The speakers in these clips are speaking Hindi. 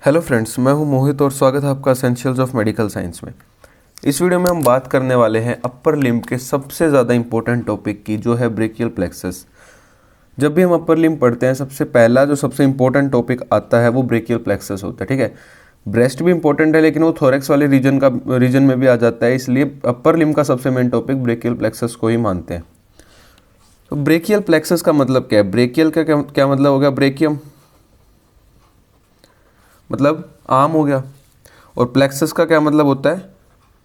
हेलो फ्रेंड्स, मैं हूं मोहित और स्वागत है आपका एसेंशियल्स ऑफ मेडिकल साइंस में। इस वीडियो में हम बात करने वाले हैं अपर लिम्ब के सबसे ज़्यादा इंपॉर्टेंट टॉपिक की, जो है ब्रेकियल प्लेक्सस। जब भी हम अपर लिम्ब पढ़ते हैं, सबसे पहला जो सबसे इंपॉर्टेंट टॉपिक आता है वो ब्रेकियल प्लेक्सस होता है। ठीक है, ब्रेस्ट भी इंपॉर्टेंट है लेकिन वो थोरेक्स वाले रीजन में भी आ जाता है, इसलिए अपर लिम्ब का सबसे मेन टॉपिक ब्रेकियल प्लेक्सस को ही मानते हैं। तो ब्रेकियल प्लेक्सस का मतलब क्या है? ब्रेकियल का क्या मतलब हो गया? ब्रेकियम मतलब आर्म हो गया, और प्लेक्सस का क्या मतलब होता है?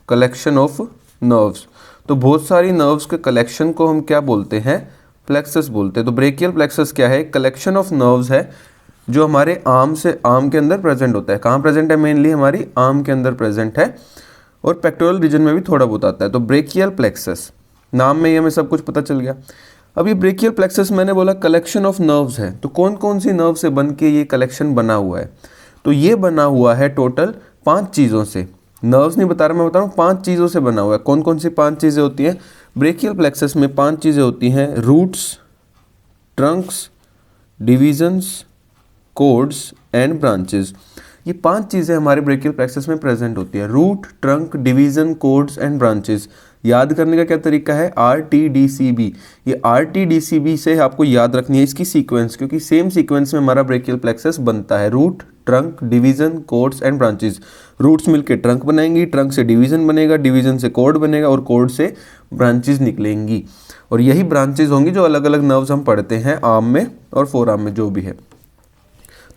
Collection of nerves. तो बहुत सारी नर्व्स के कलेक्शन को हम क्या बोलते हैं? प्लेक्सस बोलते हैं। तो ब्रेकियल प्लेक्सस क्या है? कलेक्शन ऑफ नर्व्स है जो हमारे आर्म के अंदर प्रेजेंट होता है। कहाँ प्रेजेंट है? मेनली हमारी आर्म के अंदर प्रेजेंट है, और पेक्टोरल रीजन में भी थोड़ा बहुत आता है। तो ब्रेकियल प्लेक्सस, नाम में ही हमें सब कुछ पता चल गया। अब ये ब्रेकियल प्लेक्सस, मैंने बोला कलेक्शन ऑफ नर्व्स है, तो कौन कौन सी नर्व से बन के ये कलेक्शन बना हुआ है? तो ये बना हुआ है टोटल 5 चीज़ों से। नर्व्स नहीं बता रहा, मैं बता रहा हूँ 5 चीज़ों से बना हुआ है। कौन कौन सी 5 चीज़ें होती हैं? ब्रेकियल प्लेक्सस में 5 चीज़ें होती हैं: roots, trunks, divisions, cords and branches. ये 5 चीज़ें हमारे ब्रेकियल प्लेक्सस में प्रेजेंट होती है: root, trunk, division, cords and branches. याद करने का क्या तरीका है? RTDCB। ये RTDCB से आपको याद रखनी है इसकी सीक्वेंस, क्योंकि सेम सीक्वेंस में हमारा ब्रेकियल प्लेक्सस बनता है: root, trunk, division, cords and branches. Roots मिलके ट्रंक बनाएंगी, ट्रंक से डिवीजन बनेगा, डिवीजन से कोड बनेगा, और कोड से ब्रांचेस निकलेंगी। और यही ब्रांचेस होंगी जो अलग अलग नर्व्स हम पढ़ते हैं आर्म में और फोर आर्म में, जो भी है।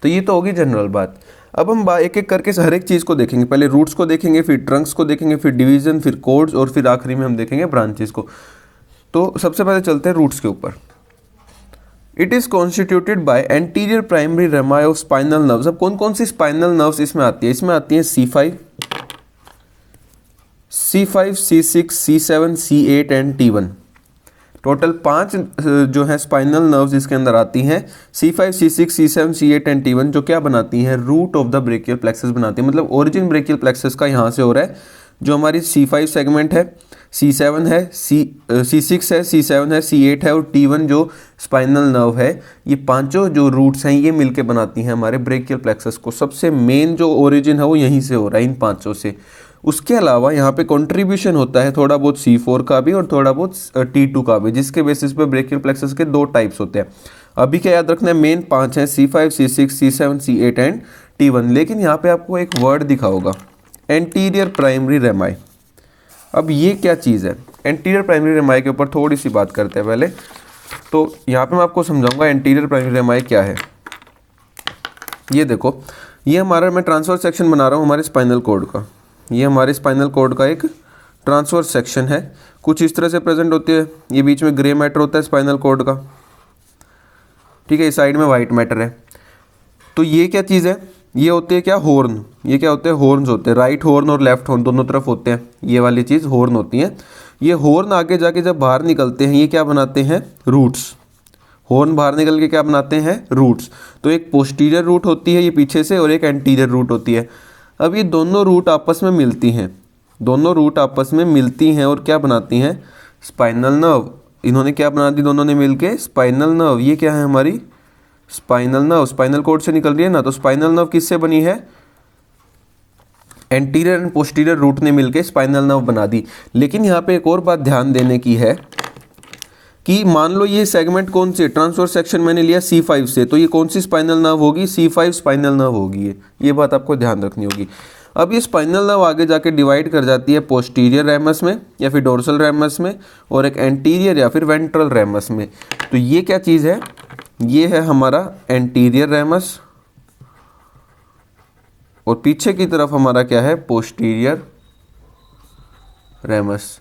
तो ये तो होगी जनरल बात। अब हम एक एक करके हर एक चीज़ को देखेंगे। पहले रूट्स को देखेंगे, फिर ट्रंक्स को देखेंगे, फिर डिवीजन, फिर कोड्स, और फिर आखिरी में हम देखेंगे ब्रांचेस को। तो सबसे पहले चलते हैं रूट्स के ऊपर। It is constituted by anterior primary rami of spinal nerves. अब कौन कौन सी स्पाइनल नर्व्स इसमें आती है? इसमें आती है C5, C6, C7, C8 and T1। Total 5 जो है स्पाइनल नर्व्स इसके अंदर आती हैं। C5, C6, C7, C8 and T1, जो क्या बनाती हैं? Root of the brachial plexus बनाती है। मतलब ओरिजिन ब्रेकियल प्लेक्सस का यहाँ से हो रहा है। जो हमारी C5 सेगमेंट है, C7 है, C6 है, C7 है, C8 है, और T1 जो स्पाइनल नर्व है, ये पांचों जो रूट्स हैं ये मिलके बनाती हैं हमारे ब्रेकियल प्लेक्सस को। सबसे मेन जो ओरिजिन है वो यहीं से हो रहा है, इन पांचों से। उसके अलावा यहाँ पे कंट्रीब्यूशन होता है थोड़ा बहुत C4 का भी और थोड़ा बहुत T2 का भी, जिसके बेसिस पे ब्रेकियल प्लेक्सस के 2 टाइप्स होते हैं। अभी क्या याद रखना है? मेन 5 हैं: C5, C6, C7, C8 and T1। लेकिन यहाँ पे आपको एक वर्ड दिखा होगा, एंटीरियर प्राइमरी रेमाई। अब ये क्या चीज़ है? एंटीरियर प्राइमरी रेमाई के ऊपर थोड़ी सी बात करते हैं पहले। तो यहाँ पे मैं आपको समझाऊंगा एंटीरियर प्राइमरी रेमाई क्या है। ये देखो, ये हमारा, मैं ट्रांसफर सेक्शन बना रहा हूँ हमारे स्पाइनल कॉर्ड का। ये हमारे स्पाइनल कॉर्ड का एक ट्रांसफर सेक्शन है, कुछ इस तरह से प्रेजेंट होती है। ये बीच में ग्रे मैटर होता है स्पाइनल कॉर्ड का, ठीक है। इस साइड में वाइट मैटर है। तो ये क्या चीज़ है? ये होते हैं क्या? हॉर्न। ये क्या होते हैं? हॉर्न्स होते हैं। राइट हॉर्न और लेफ्ट हॉर्न दोनों तरफ होते हैं। ये वाली चीज़ हॉर्न होती है। ये हॉर्न आगे जाके जब बाहर निकलते हैं, ये क्या बनाते हैं? रूट्स। हॉर्न बाहर निकल के क्या बनाते हैं? रूट्स। तो एक पोस्टीरियर रूट होती है ये पीछे से, और एक एंटीरियर रूट होती है। अब ये दोनों रूट आपस में मिलती हैं, दोनों रूट आपस में मिलती हैं और क्या बनाती हैं? Spinal nerve. इन्होंने क्या बना दी दोनों ने मिलके? Spinal nerve. ये क्या है? हमारी स्पाइनल नर्व। स्पाइनल कॉर्ड से निकल रही है ना, तो स्पाइनल नर्व किससे बनी है? एंटीरियर एंड पोस्टीरियर रूट ने मिलके स्पाइनल नर्व बना दी। लेकिन यहाँ पे एक और बात ध्यान देने की है कि मान लो ये सेगमेंट कौन से ट्रांसफर सेक्शन मैंने लिया C5 से, तो ये कौन सी स्पाइनल नर्व होगी? C5 स्पाइनल नर्व होगी। ये बात आपको ध्यान रखनी होगी। अब ये स्पाइनल नर्व आगे जाके डिवाइड कर जाती है पोस्टीरियर रैमस में या फिर डोर्सल रैमस में, और एक एंटीरियर या फिर वेंट्रल रैमस में। तो ये क्या चीज़ है? ये है हमारा एंटीरियर रैमस, और पीछे की तरफ हमारा क्या है? Posterior ramus.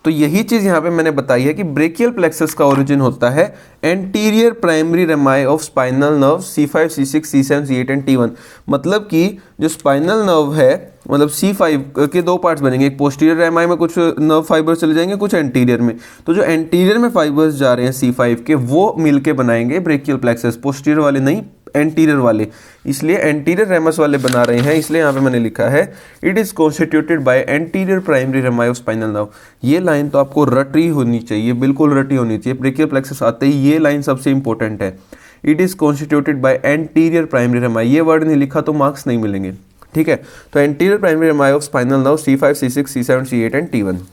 तो यही चीज़ यहाँ पे मैंने बताई है कि ब्रेकियल प्लेक्सस का ओरिजिन होता है anterior primary rami of spinal nerve C5, C6, C7, C8 and T1। मतलब कि जो स्पाइनल नर्व है, मतलब C5 के 2 पार्ट्स बनेंगे। एक पोस्टीरियर रेमाई में कुछ नर्व फाइबर्स चले जाएंगे, कुछ एंटीरियर में। तो जो एंटीरियर में फाइबर्स जा रहे हैं C5 के, वो मिलके बनाएंगे ब्रेकियल प्लेक्सस। पोस्टीरियर वाले नहीं, एंटीरियर वाले। इसलिए एंटीरियर रेमस वाले बना रहे हैं, इसलिए यहाँ पे मैंने लिखा है it is constituted by anterior primary rami of spinal nerve. ये लाइन तो आपको रटी होनी चाहिए, बिल्कुल रटी होनी चाहिए। ब्रेकियल प्लेक्सस आते ही ये लाइन सबसे इंपॉर्टेंट है। It is constituted by anterior primary रेमाई। ये वर्ड नहीं लिखा तो मार्क्स नहीं मिलेंगे, ठीक है। तो anterior primary rami of spinal nerve C5, C6, C7, C8 and T1।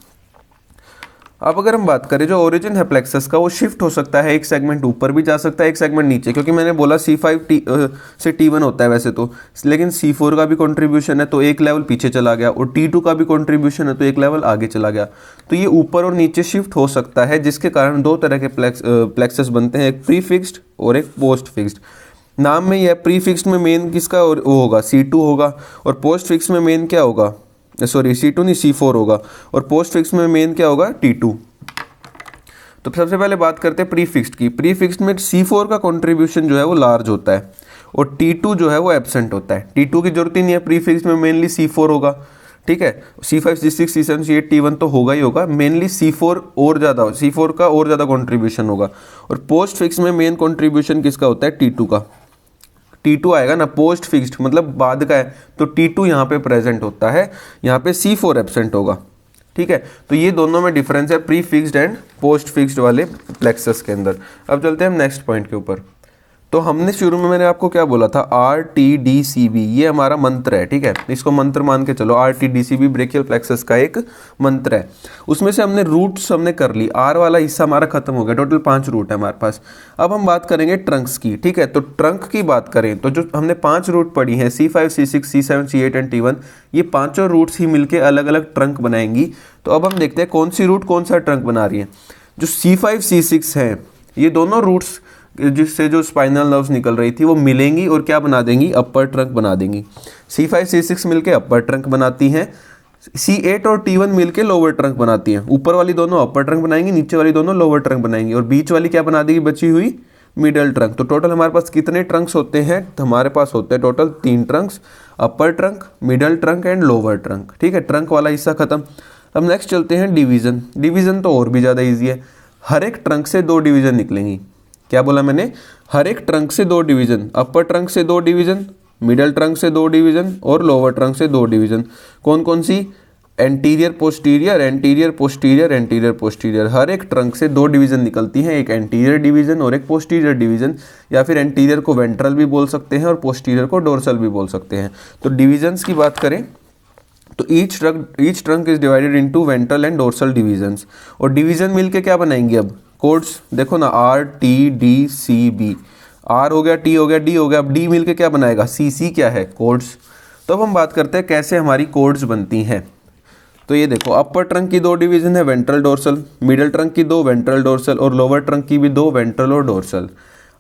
अब अगर हम बात करें जो ओरिजिन है प्लेक्सस का, वो शिफ्ट हो सकता है, एक सेगमेंट ऊपर भी जा सकता है, एक सेगमेंट नीचे, क्योंकि मैंने बोला C5 से T1 होता है वैसे तो, लेकिन C4 का भी कंट्रीब्यूशन है तो एक लेवल पीछे चला गया, और T2 का भी कंट्रीब्यूशन है तो एक लेवल आगे चला गया। तो ये ऊपर और नीचे शिफ्ट हो सकता है, जिसके कारण दो तरह के प्लेक्सस बनते हैं, एक प्री फिक्स्ड और एक पोस्ट फिक्स्ड। नाम में यह प्री फिक्स्ड में मेन किसका वो होगा, C2 होगा, और पोस्ट फिक्स में मेन क्या होगा, सॉरी C2 नहीं C4 होगा, और पोस्ट फिक्स में मेन क्या होगा, T2। तो सबसे पहले बात करते हैं प्री फिक्स्ड की। प्री फिक्स्ड में C4 का कंट्रीब्यूशन जो है वो लार्ज होता है, और T2 जो है वो एब्सेंट होता है। T2 की जरूरत ही नहीं है, प्री फिक्स्ड में मेनली C4 होगा, ठीक है। C5, C6, C7, C8, T1 तो होगा ही होगा, मेनली C4 और ज़्यादा, C4 का और ज़्यादा कंट्रीब्यूशन होगा। और पोस्ट फिक्स में मेन कंट्रीब्यूशन किसका होता है, T2 का। T2 आएगा ना, पोस्ट फिक्स्ड मतलब बाद का है, तो T2 यहाँ पे प्रेजेंट होता है, यहाँ पे C4 एब्सेंट होगा, ठीक है। तो ये दोनों में डिफरेंस है pre fixed and post fixed वाले प्लेक्सस के अंदर। अब चलते हैं हम नेक्स्ट पॉइंट के ऊपर। तो हमने शुरू में मैंने आपको क्या बोला था, RTDCB, ये हमारा मंत्र है, ठीक है। इसको मंत्र मान के चलो, RTDCB ब्रेकियल प्लेक्सस का एक मंत्र है। उसमें से हमने रूट्स हमने कर ली, R वाला हिस्सा हमारा खत्म हो गया, टोटल 5 रूट है हमारे पास। अब हम बात करेंगे ट्रंक्स की, ठीक है। तो ट्रंक की बात करें तो जो हमने 5 रूट पढ़ी हैं, C5, C6, C7, C8 and T1, ये पांचों रूट्स ही मिलके अलग अलग ट्रंक बनाएंगी। तो अब हम देखते हैं कौन सी रूट कौन सा ट्रंक बना रही है। जो C5, C6 है, ये दोनों रूट्स जिससे जो स्पाइनल नर्व्स निकल रही थी वो मिलेंगी और क्या बना देंगी, अपर ट्रंक बना देंगी। C5, C6 मिलके अपर ट्रंक बनाती हैं, C8 और T1 मिलके लोअर ट्रंक बनाती हैं। ऊपर वाली दोनों अपर ट्रंक बनाएंगी, नीचे वाली दोनों लोअर ट्रंक बनाएंगी, और बीच वाली क्या बना देगी बची हुई, मिडल ट्रंक। तो टोटल हमारे पास कितने ट्रंक्स होते हैं, तो हमारे पास होते हैं total 3 Trunks, upper trunk, middle trunk and lower trunk, ठीक है। ट्रंक वाला हिस्सा खत्म। अब नेक्स्ट चलते हैं डिवीजन। डिवीजन तो और भी ज़्यादा ईजी है, हर एक ट्रंक से 2 डिवीजन निकलेंगी। क्या बोला मैंने, हर एक ट्रंक से 2 डिवीजन, अपर ट्रंक से 2 डिवीजन, मिडल ट्रंक से 2 डिवीजन और लोअर ट्रंक से 2 डिवीजन। कौन कौन सी, anterior posterior, anterior posterior, anterior posterior. हर एक ट्रंक से 2 डिवीजन निकलती हैं, एक एंटीरियर डिवीजन और एक पोस्टीरियर डिवीजन, या फिर एंटीरियर को वेंट्रल भी बोल सकते हैं और पोस्टीरियर को डोर्सल भी बोल सकते हैं। तो डिवीजन्स की बात करें तो each trunk is divided into ventral and dorsal divisions. और डिवीजन मिलके क्या बनाएंगे, अब कोड्स देखो ना, RTDCB, R हो गया, T हो गया, D हो गया, अब D मिलके क्या बनाएगा, CC क्या है, कोड्स। तो अब हम बात करते हैं कैसे हमारी कोड्स बनती हैं। तो ये देखो, अपर ट्रंक की 2 डिवीजन है, वेंट्रल डोर्सल, मिडल ट्रंक की 2 वेंट्रल डोर्सल, और लोअर ट्रंक की भी 2 वेंट्रल और डोर्सल।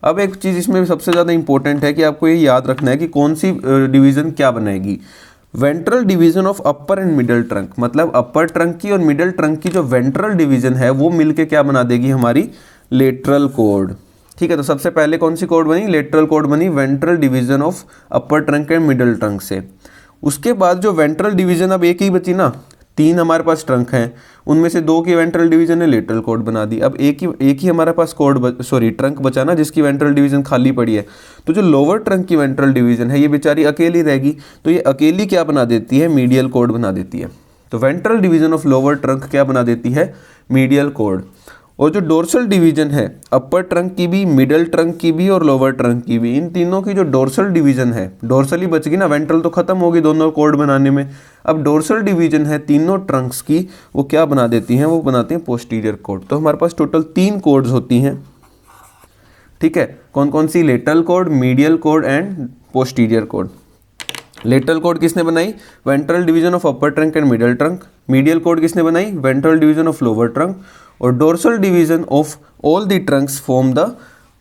अब एक चीज़ इसमें सबसे ज़्यादा इंपॉर्टेंट है कि आपको ये याद रखना है कि कौन सी डिवीज़न क्या बनाएगी। Ventral division of upper and middle trunk, मतलब अपर ट्रंक की और मिडल ट्रंक की जो वेंट्रल डिवीजन है वो मिलके क्या बना देगी, हमारी लेटरल कोड, ठीक है। तो सबसे पहले कौन सी कोड बनी, लेटरल कोड बनी, ventral division of upper trunk and middle trunk से। उसके बाद जो वेंट्रल डिवीजन, अब एक ही बची ना, 3 हमारे पास ट्रंक हैं, उनमें से 2 की वेंट्रल डिवीजन ने लेटरल कोड बना दी। अब एक ही हमारे पास ट्रंक बचा ना, जिसकी वेंट्रल डिवीजन खाली पड़ी है। तो जो लोअर ट्रंक की वेंट्रल डिवीजन है ये बेचारी अकेली रहेगी, तो ये अकेली क्या बना देती है, मीडियल कोड बना देती है। तो ventral division of lower trunk क्या बना देती है, मीडियल कोड। और जो डोर्सल डिवीजन है, अपर ट्रंक की भी, मिडल ट्रंक की भी और लोअर ट्रंक की भी, इन तीनों की जो डोर्सल डिवीजन है, डोर्सल ही बच गई ना, वेंट्रल तो खत्म होगी दोनों कोड बनाने में। अब डोर्सल डिवीजन है तीनों ट्रंक्स की, वो क्या बना देती हैं, वो बनाते हैं पोस्टीरियर कोड। तो हमारे पास टोटल 3 कोड्स होती हैं, ठीक है। कौन कौन सी, lateral cord, medial cord and posterior cord. Lateral cord किसने बनाई, ventral division of upper trunk and middle trunk. Medial cord किसने बनाई, ventral division of lower trunk. और dorsal division of all the trunks form the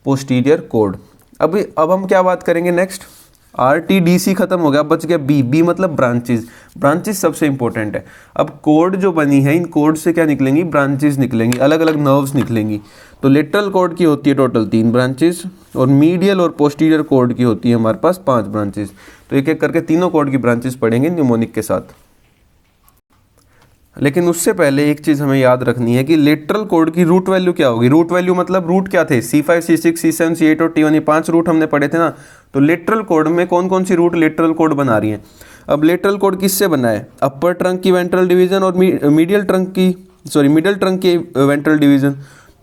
posterior cord. अब हम क्या बात करेंगे नेक्स्ट, RTDC खत्म हो गया, बच गया B मतलब ब्रांचेस। ब्रांचेस सबसे इंपॉर्टेंट है। अब कोड जो बनी है, इन कोड से क्या निकलेंगी, ब्रांचेस निकलेंगी, अलग अलग नर्व्स निकलेंगी। तो लेटरल कोड की होती है टोटल 3 ब्रांचेस, और मीडियल और पोस्टीरियर कोड की होती है हमारे पास 5 ब्रांचेस। तो एक एक करके तीनों कोड की ब्रांचेस पढ़ेंगे न्यूमोनिक के साथ। लेकिन उससे पहले एक चीज़ हमें याद रखनी है कि लेटरल कोड की रूट वैल्यू क्या होगी। रूट वैल्यू मतलब रूट क्या थे, C5, C6, C7, C8 और T1, ये 5 रूट हमने पढ़े थे ना। तो लेटरल कोड में कौन कौन सी रूट लेटरल कोड बना रही हैं। अब लेटरल कोड किससे बना है, अपर ट्रंक की वेंट्रल डिवीजन और मिडल ट्रंक की वेंट्रल डिवीजन।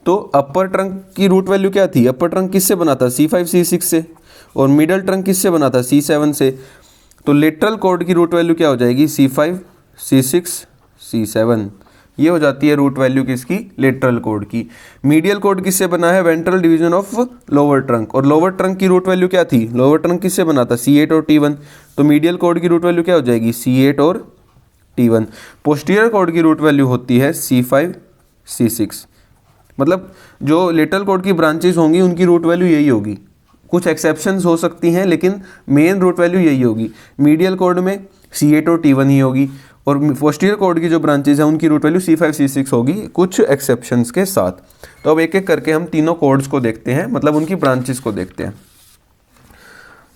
तो अपर ट्रंक की रूट वैल्यू क्या थी, अपर ट्रंक किससे बना था, C5 C6 से, और मिडल ट्रंक किससे बना था, C7 से। तो लेटरल कॉर्ड की रूट वैल्यू क्या हो जाएगी, C5 C6 C7, ये हो जाती है रूट वैल्यू किसकी, लेटरल कॉर्ड की। मीडियल कॉर्ड किससे बना है, ventral division of lower trunk, और लोअर ट्रंक की रूट वैल्यू क्या थी, लोअर ट्रंक किससे बना था, C8 और T1। तो मीडियल कॉर्ड की रूट वैल्यू क्या हो जाएगी, C8 और T1। पोस्टीरियर कॉर्ड की रूट वैल्यू होती है C5 C6। मतलब जो लेटरल कॉर्ड की ब्रांचेस होंगी उनकी रूट वैल्यू यही होगी, कुछ एक्सेप्शंस हो सकती हैं लेकिन मेन रूट वैल्यू यही होगी। मीडियल कॉर्ड में C8 और T1 ही होगी, और पोस्टीरियर कॉर्ड की जो ब्रांचेज हैं उनकी रूट वैल्यू C5 C6 होगी, कुछ एक्सेप्शंस के साथ। तो अब एक एक करके हम तीनों कॉर्ड्स को देखते हैं, मतलब उनकी ब्रांचेस को देखते हैं।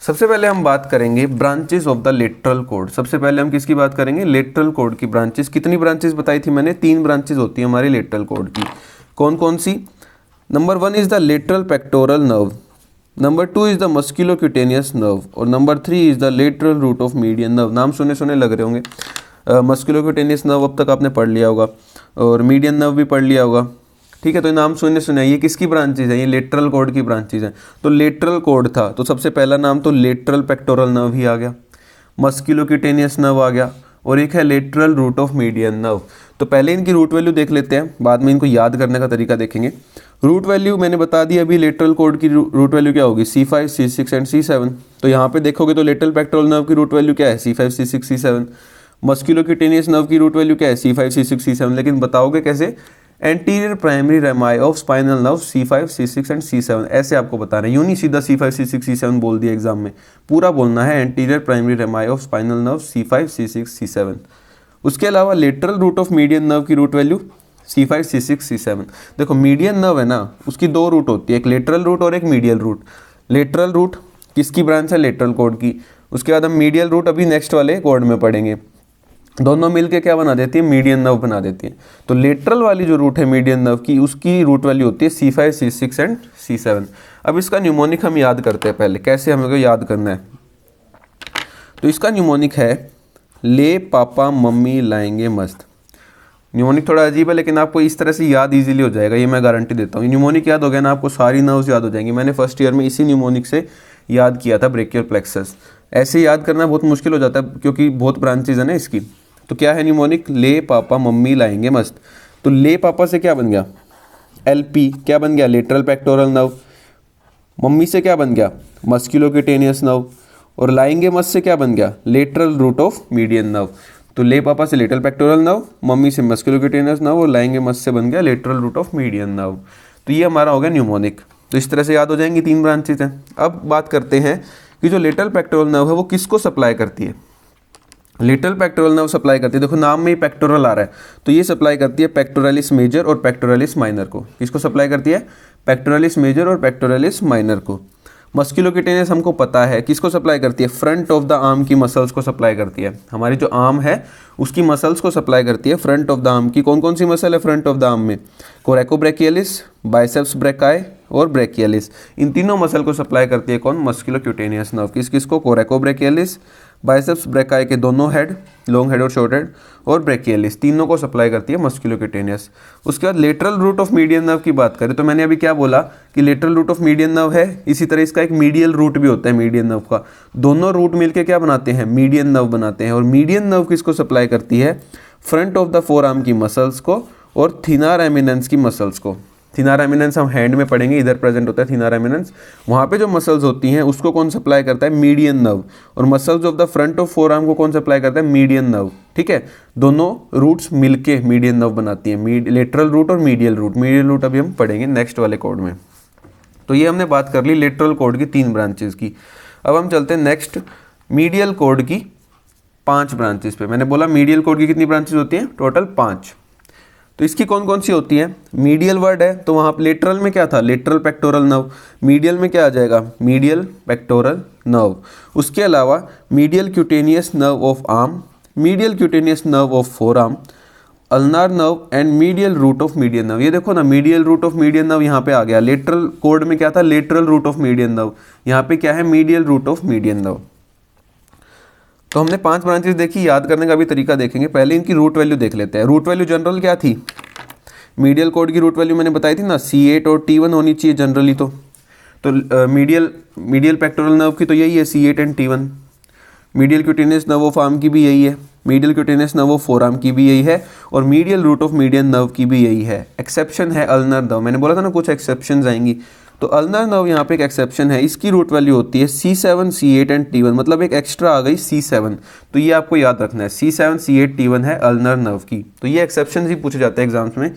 सबसे पहले हम बात करेंगे branches of the lateral cord. सबसे पहले हम किसकी बात करेंगे, लेटरल कॉर्ड की ब्रांचेस। कितनी ब्रांचेस बताई थी मैंने, 3 ब्रांचेस होती है हमारी लेटरल कॉर्ड की। कौन कौन सी, number 1 is the lateral pectoral nerve, number 2 is the musculocutaneous nerve, और number 3 is the lateral root of median nerve. नाम सुने सुने लग रहे होंगे। मस्कुलोक्यूटेनियस नर्व अब तक आपने पढ़ लिया होगा, और मीडियन नर्व भी पढ़ लिया होगा, ठीक है। तो नाम सुने सुने, ये किसकी ब्रांचेज है, ये लेटरल कॉर्ड की ब्रांचेज हैं। तो लेटरल कॉर्ड था तो सबसे पहला नाम तो लेटरल पेक्टोरल नर्व ही आ गया, मस्कुलोक्यूटेनियस नर्व आ गया, और एक है lateral root of median nerve. तो पहले इनकी रूट वैल्यू देख लेते हैं, बाद में इनको याद करने का तरीका देखेंगे। रूट वैल्यू मैंने बता दी अभी, लेटरल कॉर्ड की रूट वैल्यू क्या होगी, C5 C6 एंड C7। तो यहाँ पे देखोगे तो लेटरल पेक्टोरल नर्व की रूट वैल्यू क्या है, C5 C6 C7। Musculocutaneous nerve की रूट वैल्यू क्या है, C5 C6 C7। लेकिन बताओगे कैसे, anterior primary rami of spinal nerve C5 C6 and C7, ऐसे आपको बताना है। यूं नहीं सीधा C5 C6 C7 बोल दिया एग्जाम में, पूरा बोलना है anterior primary rami of spinal nerve C5 C6 C7। उसके अलावा lateral root of median nerve की root value C5 C6 C7। देखो मीडियन नर्व है ना, उसकी 2 रूट होती है, एक लेटरल रूट और एक मीडियल रूट। लेटरल रूट किसकी ब्रांच है, लेटरल कॉर्ड की। उसके बाद हम मीडियल रूट अभी नेक्स्ट वाले कॉर्ड में पढ़ेंगे। दोनों मिलके क्या बना देती है, मीडियन नर्व बना देती है। तो लेटरल वाली जो रूट है मीडियन नर्व की, उसकी रूट वैल्यू होती है C5 C6 एंड C7। अब इसका न्यूमोनिक हम याद करते हैं पहले, कैसे हमें को याद करना है। तो इसका न्यूमोनिक है ले पापा मम्मी लाएंगे मस्त। न्यूमोनिक थोड़ा अजीब है लेकिन आपको इस तरह से याद इजीली हो जाएगा, ये मैं गारंटी देता हूँ। न्यूमोनिक याद हो गया ना, आपको सारी नर्व्स याद हो जाएंगी। मैंने फर्स्ट ईयर में इसी न्यूमोनिक से याद किया था ब्रेकियल प्लेक्सस। ऐसे याद करना बहुत मुश्किल हो जाता है क्योंकि बहुत ब्रांचेज है ना इसकी। तो क्या है न्यूमोनिक, ले पापा मम्मी लाएंगे मस्त। तो ले पापा से क्या बन गया, LP क्या बन गया, लेटरल पेक्टोरल नर्व। मम्मी से क्या बन गया, मस्कुलोक्यूटेनियस नर्व। और लाएंगे मस्त से क्या बन गया, lateral root of median nerve. तो ले पापा से लेटरल पेक्टोरल नर्व, मम्मी से मस्कुलोक्यूटेनियस नर्व, और लाएंगे मस्त से बन गया lateral root of median nerve. तो ये हमारा हो गया न्यूमोनिक। तो इस तरह से याद हो जाएंगी, 3 ब्रांचेज हैं। अब बात करते हैं कि जो लेटरल पेक्टोरल नर्व है वो किसको सप्लाई करती है। लेटरल पेक्टोरल नर्व सप्लाई करती है, देखो नाम में ही पेक्टोरल आ रहा है, तो ये सप्लाई करती है पेक्टोरलिस मेजर और पेक्टोरलिस माइनर को। किसको सप्लाई करती है, पेक्टोरलिस मेजर और पेक्टोरलिस माइनर को। मस्कुलोक्यूटेनियस हमको पता है किसको सप्लाई करती है, फ्रंट ऑफ द आर्म की मसल्स को सप्लाई करती है। हमारी जो आर्म है उसकी मसल्स को सप्लाई करती है, फ्रंट ऑफ द आर्म की। कौन कौन सी मसल है फ्रंट ऑफ द आर्म में, कोरेकोब्रेकियलिस, बाइसेप्स ब्रेकाई और ब्रेकियलिस। इन तीनों मसल को सप्लाई करती है कौन, मस्कुलोक्यूटेनियस नर्व। किस किस को, कोरेकोब्रेकियलिस, बाइसेप्स ब्रेकाई के दोनों हेड, लॉन्ग हेड और शॉर्ट हेड, और ब्रेकियलिस, तीनों को सप्लाई करती है मस्कुलोक्यूटेनियस। उसके बाद lateral root of median nerve की बात करें तो मैंने अभी क्या बोला कि lateral root of median nerve है, इसी तरह इसका एक मीडियल रूट भी होता है मीडियन नर्व का। दोनों रूट मिलके क्या बनाते हैं, मीडियन नर्व बनाते हैं। और मीडियन नर्व किसको सप्लाई करती है, front of the four arm की मसल्स को और थिनार एमिनेंस की मसल्स को। थिनार एमिनेंस हम हैंड में पढ़ेंगे, इधर प्रेजेंट होता है थिनार एमिनेंस। वहाँ पे जो मसल्स होती हैं उसको कौन सप्लाई करता है, मीडियन नर्व। और muscles of the front of four arm को कौन सप्लाई करता है, मीडियन नर्व। ठीक है, दोनों रूट्स मिलके मीडियन नर्व बनाती हैं, लेटरल रूट और मीडियल रूट। मीडियल रूट अभी हम पढ़ेंगे नेक्स्ट वाले कोड में। तो ये हमने बात कर ली लेटरल कोड की 3 ब्रांचेस की। अब हम चलते हैं नेक्स्ट मीडियल कोड की 5 ब्रांचेस पे। मैंने बोला मीडियल कोड की कितनी ब्रांचेस होती हैं, टोटल 5। तो इसकी कौन कौन सी होती हैं, मीडियल वर्ड है तो वहाँ लेटरल में क्या था, लेटरल पेक्टोरल नर्व। मीडियल में क्या आ जाएगा, मीडियल पेक्टोरल नर्व। उसके अलावा medial cutaneous nerve of arm, medial cutaneous nerve of forearm, ulnar nerve and medial root of median nerve. ये देखो ना, medial root of median nerve यहाँ पे आ गया। लेटरल कोड में क्या था, lateral root of median nerve, यहाँ पे क्या है, medial root of median nerve. तो हमने 5 ब्रांचेस देखी, याद करने का भी तरीका देखेंगे। पहले इनकी रूट वैल्यू देख लेते हैं। रूट वैल्यू जनरल क्या थी, मीडियल कॉर्ड की रूट वैल्यू मैंने बताई थी ना, C8 और T1 होनी चाहिए जनरली। तो मीडियल पेक्टोरल नर्व की तो यही है, C8 and T1। Medial cutaneous nerve of arm की भी यही है, medial cutaneous nerve of forearm की भी यही है, और medial root of median nerve की भी यही है। एक्सेप्शन है अल्नर नर्व, मैंने बोला था ना कुछ एक्सेप्शंस आएंगी, तो अल्नर नर्व यहाँ पे एक एक्सेप्शन है। इसकी रूट वैल्यू होती है C7 C8 एंड T1, मतलब एक एक्स्ट्रा आ गई C7। तो ये आपको याद रखना है, C7 C8 T1 है अल्नर नर्व की। तो ये एक्सेप्शन ही पूछे जाते हैं एग्जाम्स में।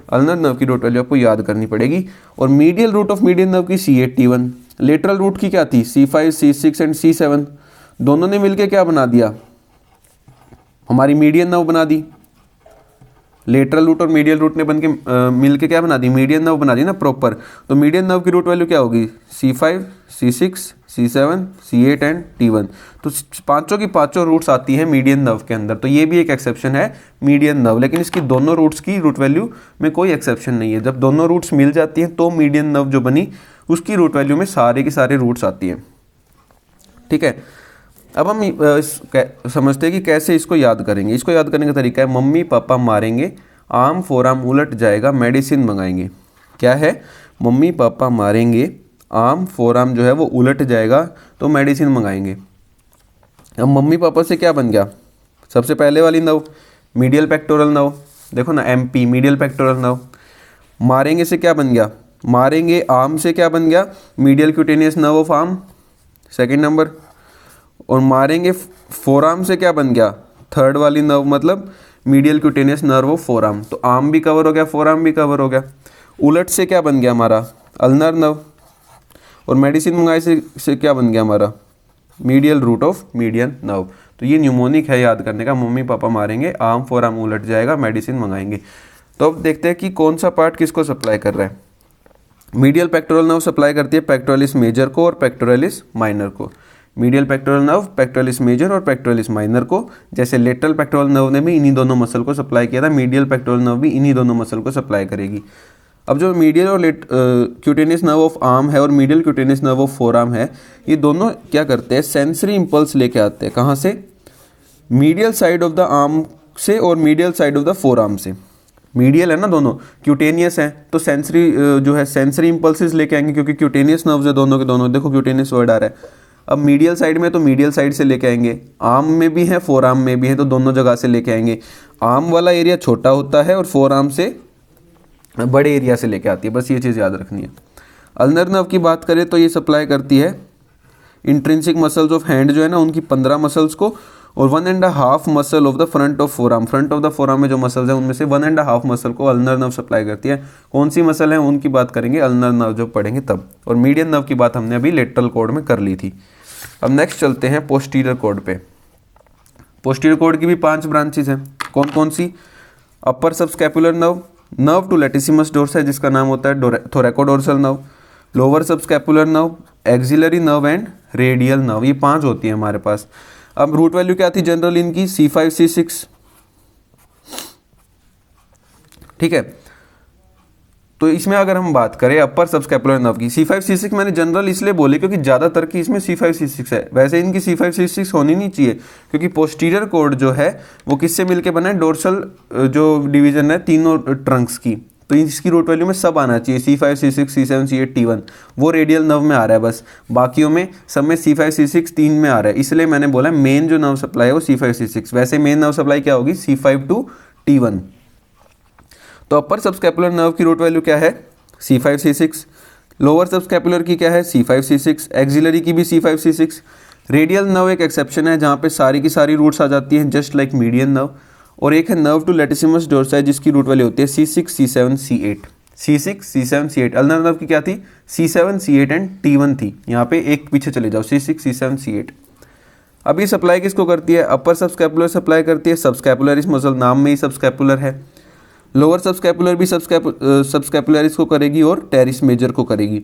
अल्नर नर्व की रूट वैल्यू आपको याद करनी पड़ेगी। और medial root of median nerve की C8 T1, लेटरल रूट की क्या थी C5 C6 एंड C7। दोनों ने मिलके क्या बना दिया, हमारी मीडियन नर्व बना दी। लेटरल रूट और मीडियल रूट ने बन के मिलके क्या बना दी, मीडियन नर्व बना दी ना प्रॉपर। तो मीडियन नर्व की रूट वैल्यू क्या होगी, C5 C6 C7 C8 and T1। तो पांचों की पांचों रूट्स आती हैं मीडियन नर्व के अंदर। तो ये भी एक एक्सेप्शन है मीडियन नर्व, लेकिन इसकी दोनों रूट्स की रूट वैल्यू में कोई एक्सेप्शन नहीं है। जब दोनों रूट्स मिल जाती हैं तो मीडियन नर्व जो बनी उसकी रूट वैल्यू में सारे के सारे रूट्स आती हैं। ठीक है, अब हम समझते हैं कि कैसे इसको याद करेंगे। इसको याद करने का तरीका है, मम्मी पापा मारेंगे, आर्म फोर आर्म उलट जाएगा, मेडिसिन मंगाएंगे। क्या है, मम्मी पापा मारेंगे, आर्म फोर आर्म जो है वो उलट जाएगा, तो मेडिसिन मंगाएंगे। अब मम्मी पापा से क्या बन गया, सबसे पहले वाली नर्व मीडियल पेक्टोरल नर्व, देखो ना MP मीडियल पेक्टोरल नर्व। मारेंगे से क्या बन गया, मारेंगे आर्म से क्या बन गया, medial cutaneous nerve of arm, second number. और मारेंगे फोर आर्म से क्या बन गया, थर्ड वाली नर्व, मतलब medial cutaneous nerve of four arm. तो आर्म भी कवर हो गया, फोर आर्म भी कवर हो गया। उलट से क्या बन गया हमारा, अल्नर नर्व। और मेडिसिन मंगाए से क्या बन गया हमारा, medial root of median nerve. तो ये न्यूमोनिक है याद करने का, मम्मी पापा मारेंगे, आर्म फोर आर्म उलट जाएगा, मेडिसिन मंगाएंगे। तो अब देखते हैं कि कौन सा पार्ट किसको सप्लाई कर रहा है। मीडियल पेक्टोरल नर्व सप्लाई करती है पेक्टोरलिस मेजर को और पेक्टोरलिस माइनर को। Medial pectoral nerve pectoralis major और पेक्टोरलिस माइनर को, जैसे लेटरल पेक्टोरल नर्व ने भी इन्हीं दोनों मसल को सप्लाई किया था, मीडियल पेक्टोरल नर्व भी इन्हीं दोनों मसल को सप्लाई करेगी। अब जो मीडियल और क्यूटेनियस नर्व ऑफ आर्म है और medial cutaneous nerve of four arm है, ये दोनों क्या करते हैं, सेंसरी इंपल्स लेके आते हैं। कहाँ से, medial side of the arm से और medial side of the four arm से। मीडियल है ना दोनों, क्यूटेनियस है तो सेंसरी जो है सेंसरी इंपल्सेस लेके आएंगे, क्योंकि क्यूटेनियस नर्व्स है दोनों के दोनों। देखो क्यूटेनियस वर्ड आ रहा है। अब मीडियल साइड में तो मीडियल साइड से लेके आएंगे, आर्म में भी है फोर आर्म में भी है, तो दोनों जगह से लेके आएंगे। आर्म वाला एरिया छोटा होता है और फोर आर्म से बड़े एरिया से लेके आती है, बस ये चीज़ याद रखनी है। अल्नर नर्व की बात करें तो ये सप्लाई करती है इंट्रिंसिक मसल्स ऑफ हैंड जो है ना उनकी 15 मसल्स को, और 1.5 muscle of the front of four arm. Front of the four arm में जो मसल्स हैं उनमें से 1.5 मसल को अल्नर नर्व सप्लाई करती है। कौन सी मसल है उनकी बात करेंगे अल्नर नर्व जब पढ़ेंगे तब। और मीडियन नर्व की बात हमने अभी लेटरल कॉर्ड में कर ली थी। अब नेक्स्ट चलते हैं पोस्टीरियर कॉर्ड पे। पोस्टीरियर कॉर्ड की भी 5 ब्रांचेस हैं। कौन कौन सी, upper subscapular nerve, nerve to latissimus dorsi जिसका नाम होता है thoracodorsal nerve, lower subscapular nerve, axillary nerve and radial nerve. ये 5 होती है हमारे पास। अब रूट वैल्यू क्या थी जनरल इनकी, C5 C6। ठीक है, तो इसमें अगर हम बात करें अपर सबस्कैपुलर नर्व की, C5 C6 मैंने जनरल इसलिए बोले क्योंकि ज़्यादातर की इसमें C5 C6 है। वैसे इनकी C5 C6 होनी नहीं चाहिए, क्योंकि पोस्टीरियर कॉर्ड जो है वो किससे मिलके बना है, डोर्सल जो डिवीजन है तीनों ट्रंक्स की। तो इसकी रूट वैल्यू में सब आना चाहिए, C5 C6 C7 C8 T1। वो रेडियल नर्व में आ रहा है बस, बाकियों में सब में C5 C6 3 में आ रहा है। इसलिए मैंने बोला मेन जो नर्व सप्लाई है वो C5 C6। वैसे मेन नर्व सप्लाई क्या होगी, C5 to T1। तो अपर सबस्कैपुलर नर्व की रूट वैल्यू क्या है, C5 C6। लोअर सबस्कैपुलर की क्या है, C5 C6। एक्सिलरी की भी C5 C6। रेडियल नर्व एक एक्सेप्शन है जहाँ पे सारी की सारी रूट्स आ जाती हैं, जस्ट लाइक मीडियन नर्व। और एक है नर्व टू लैटिसिमस डोर्सा जिसकी रूट वैल्यू होती है C6 C7 C8। C6 C7 C8। Ulnar nerve की क्या थी, C7 C8 एंड T1 थी। यहाँ पे एक पीछे चले जाओ, C6 C7 C8। अब ये सप्लाई किसको करती है, अपर सबस्कैपुलर सप्लाई करती है। सबस्कैपुलरिस मसल नाम में ही सबस्कैपुलर है। लोअर सबस्कैपुलर भी सबस्कैपुलरिस को करेगी और टेरिस मेजर को करेगी।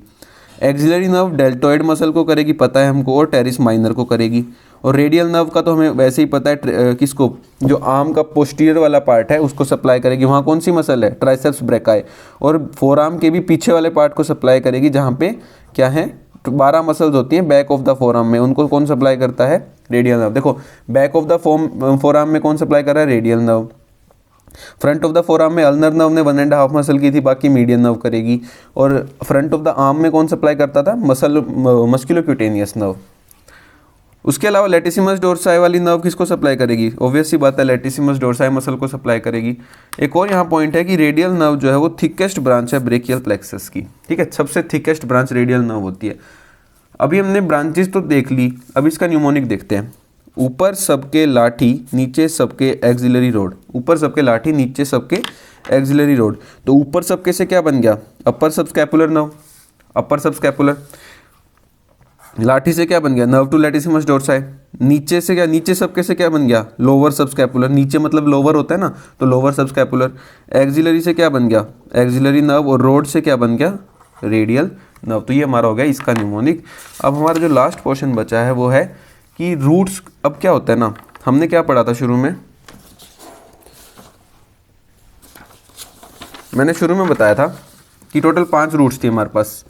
एक्सिलरी नर्व डेल्टोइड मसल को करेगी, पता है हमको, और टेरिस माइनर को करेगी। और रेडियल नर्व का तो हमें वैसे ही पता है, किसको, जो आर्म का पोस्टीरियर वाला पार्ट है उसको सप्लाई करेगी। वहाँ कौन सी मसल है, ट्राइसेप्स ब्रेकाई। और फोर आर्म के भी पीछे वाले पार्ट को सप्लाई करेगी, जहाँ पे क्या है 12 मसल्स होती हैं back of the four arm में, उनको कौन सप्लाई करता है, रेडियल नर्व। देखो back of the four arm में कौन सप्लाई कर रहा है, radial nerve. Front of the four arm में अल्नर नर्व ने 1.5 मसल की थी, बाकी मीडियन नर्व करेगी। और फ्रंट ऑफ द आर्म में कौन सप्लाई करता था? Musculocutaneous nerve. उसके अलावा लेटिसिमस डोर्साई वाली नर्व किसको सप्लाई करेगी? ऑब्वियस सी बात है, लेटिसिमस डोर्साई मसल को सप्लाई करेगी। एक और यहाँ पॉइंट है कि रेडियल नर्व जो है वो थिकेस्ट ब्रांच है ब्रेकियल प्लेक्सस की, ठीक है, सबसे थिकेस्ट ब्रांच रेडियल नर्व होती है। अभी हमने ब्रांचेस तो देख ली, अब इसका न्यूमोनिक देखते हैं। ऊपर सबके लाठी, नीचे सबके एक्सिलरी रोड। ऊपर सबके लाठी, नीचे सबके एक्सिलरी रोड। तो ऊपर सबके से क्या बन गया? Upper subscapular nerve. Upper subscapular लाठी से क्या बन गया? Nerve to latissimus dorsi. नीचे से क्या? नीचे सबके से क्या बन गया? Lower subscapular. नीचे मतलब लोअर होता है ना, तो लोअर सबस्कैपुलर। एक्सिलरी से क्या बन गया? Axillary nerve. और रोड से क्या बन गया? Radial nerve. तो ये हमारा हो गया इसका न्यूमोनिक। अब हमारा जो लास्ट क्वेश्चन बचा है वो है कि रूट्स। अब क्या होता है ना, हमने क्या पढ़ा था शुरू में? मैंने शुरू में बताया था कि टोटल 5 रूट्स थी हमारे पास।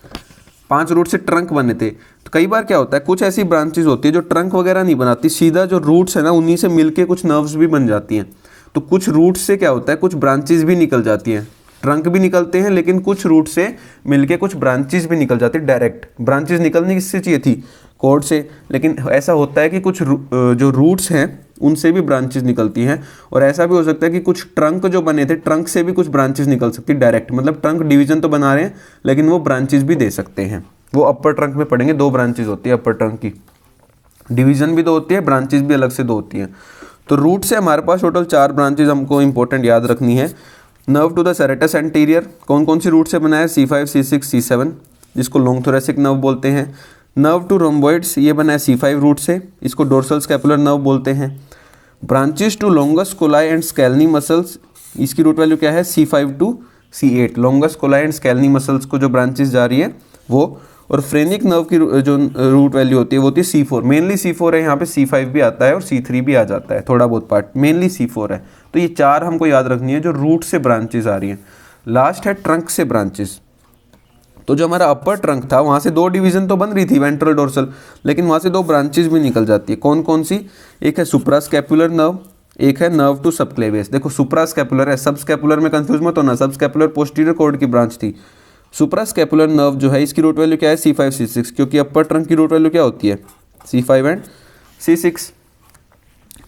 5 रूट से ट्रंक बने थे। तो कई बार क्या होता है, कुछ ऐसी ब्रांचेज होती है जो ट्रंक वगैरह नहीं बनाती, सीधा जो रूट्स है ना उन्हीं से मिलके कुछ नर्व्स भी बन जाती हैं। तो कुछ रूट्स से क्या होता है, कुछ ब्रांचेज भी निकल जाती हैं। ट्रंक भी निकलते हैं, लेकिन कुछ रूट से मिलके कुछ ब्रांचेज भी निकल जाती है। डायरेक्ट ब्रांचेज निकलनी किससे चाहिए थी? कॉर्ड से। लेकिन ऐसा होता है कि कुछ जो रूट्स हैं उनसे भी ब्रांचेज निकलती हैं। और ऐसा भी हो सकता है कि कुछ ट्रंक जो बने थे, ट्रंक से भी कुछ ब्रांचेज निकल सकती है डायरेक्ट। मतलब ट्रंक डिवीजन तो बना रहे हैं, लेकिन वो ब्रांचेज भी दे सकते हैं। वो अपर ट्रंक में पढ़ेंगे, 2 ब्रांचेज होती है अपर ट्रंक की। डिवीजन भी 2 होती है, ब्रांचेज भी अलग से 2 होती हैं। तो रूट से हमारे पास टोटल 4 ब्रांचेज हमको इंपॉर्टेंट याद रखनी है। Nerve to the serratus anterior कौन कौन सी रूट से बना है? C5, C6, C7, जिसको लॉन्ग थोरेसिक नर्व बोलते हैं। नर्व टू रोम्बॉइड्स ये बना है C5 रूट से, इसको डोर्सल स्कैपुलर नर्व बोलते हैं। Branches to longus colli and scaleni muscles, इसकी रूट वैल्यू क्या है? C5 to C8। Longus colli and scaleni muscles को जो ब्रांचेस जा रही है वो। और फ्रेनिक नर्व की जो रूट वैल्यू होती है वो होती है C4। मेनली C4 है, यहाँ पे C5 भी आता है और C3 भी आ जाता है, थोड़ा बहुत पार्ट। मेनली C4 है। तो ये 4 हमको याद रखनी है जो रूट से ब्रांचेस आ रही हैं। लास्ट है ट्रंक से ब्रांचेस। तो जो हमारा अपर ट्रंक था वहाँ से 2 डिवीजन तो बन रही थी, वेंट्रल डोर्सल, लेकिन वहाँ से 2 ब्रांचेस भी निकल जाती है। कौन कौन सी? एक है सुप्रास्कैपुलर नर्व, एक है नर्व टू सबक्लेवियस। देखो सुप्रास्कैपुलर है, सबस्कैपुलर में कंफ्यूज मत होना, सबस्कैपुलर पोस्टीरियर कॉर्ड की ब्रांच थी। सुप्रास्कैपुलर नर्व जो है इसकी रूट वैल्यू क्या है? C5, C6, क्योंकि अपर ट्रंक की रूट वैल्यू क्या होती है? C5 and C6।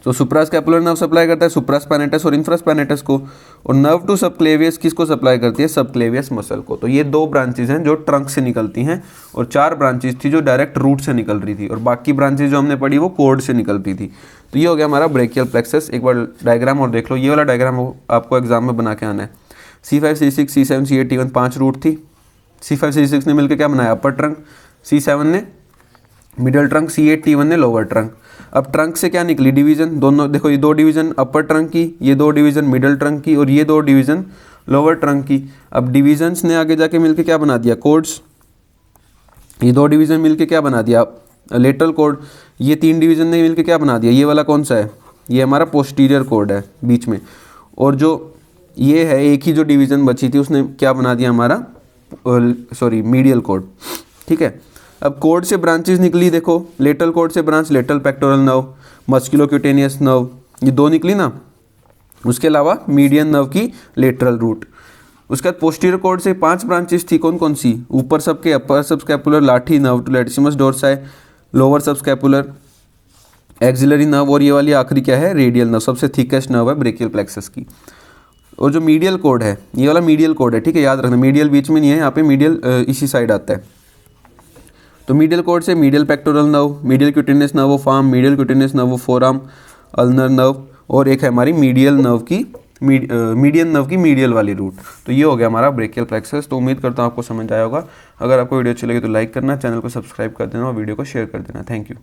तो सुप्रास्कैपुलर नर्व सप्लाई करता है सुप्रास्पाइनेटस और इंफ्रास्पाइनेटस को। और नर्व टू सबक्लेवियस किसको सप्लाई करती है? सबक्लेवियस मसल को। तो ये 2 ब्रांचेज हैं जो ट्रंक से निकलती हैं, और 4 ब्रांचेज थी जो डायरेक्ट रूट से निकल रही थी, और बाकी ब्रांचेज जो हमने पढ़ी वो कॉर्ड से निकलती थी। तो ये हो गया हमारा ब्रेकियल प्लेक्सस। एक बार डायग्राम और देख लो, ये वाला डायग्राम आपको एग्जाम में बना के आना है। C5, C6, C7, C8, T1 5 root थी। C5, C6 ने मिलकर क्या बनाया? अपर ट्रंक। C7 ने मिडिल ट्रंक, C8, T1 ने लोअर ट्रंक। अब ट्रंक से क्या निकली? डिवीजन। दोनों देखो, ये 2 डिवीजन अपर ट्रंक की, ये 2 डिवीजन मिडिल ट्रंक की, और ये 2 डिवीजन लोअर ट्रंक की। अब डिवीजन्स ने आगे जाके मिलके क्या बना दिया? कॉर्ड्स। ये 2 डिवीजन मिलके क्या बना दिया? Lateral cord. ये 3 डिवीजन ने मिलके क्या बना दिया? ये वाला कौन सा है? ये हमारा पोस्टीरियर कॉर्ड है बीच में। और जो ये है, एक ही जो डिवीजन बची थी उसने क्या बना दिया? हमारा मीडियल कॉर्ड। ठीक है। अब कॉर्ड से ब्रांचेस निकली, देखो लेटरल कॉर्ड से branch lateral pectoral nerve, musculocutaneous nerve, ये 2 निकली ना। उसके अलावा मीडियन नर्व की लेटरल रूट। उसके बाद पोस्टीरियर कॉर्ड से 5 ब्रांचेस थी, कौन कौन सी? ऊपर सबके अपर सबस्कैपुलर लाठी nerve to latissimus dorsi, lower subscapular axillary nerve, और ये वाली आखिरी क्या है? रेडियल नर्व, सबसे थिकेस्ट नर्व है ब्रेकियल प्लेक्सस की। और जो मीडियल कॉर्ड है, ये वाला मीडियल कॉर्ड है, ठीक है, याद रखना। मीडियल बीच में नहीं है, यहाँ पे मीडियल इसी साइड आता है। तो मीडियल कॉर्ड से medial pectoral nerve, medial cutaneous nerve of arm, medial cutaneous nerve of forearm, ulnar nerve, और एक है हमारी मीडियल नर्व की मीडियन नर्व की मीडियल वाली रूट। तो ये हो गया हमारा ब्रेकियल प्लेक्सस। तो उम्मीद करता हूँ आपको समझ आया होगा। अगर आपको वीडियो अच्छी लगी तो लाइक करना, चैनल को सब्सक्राइब कर देना और वीडियो को शेयर कर देना। Thank you.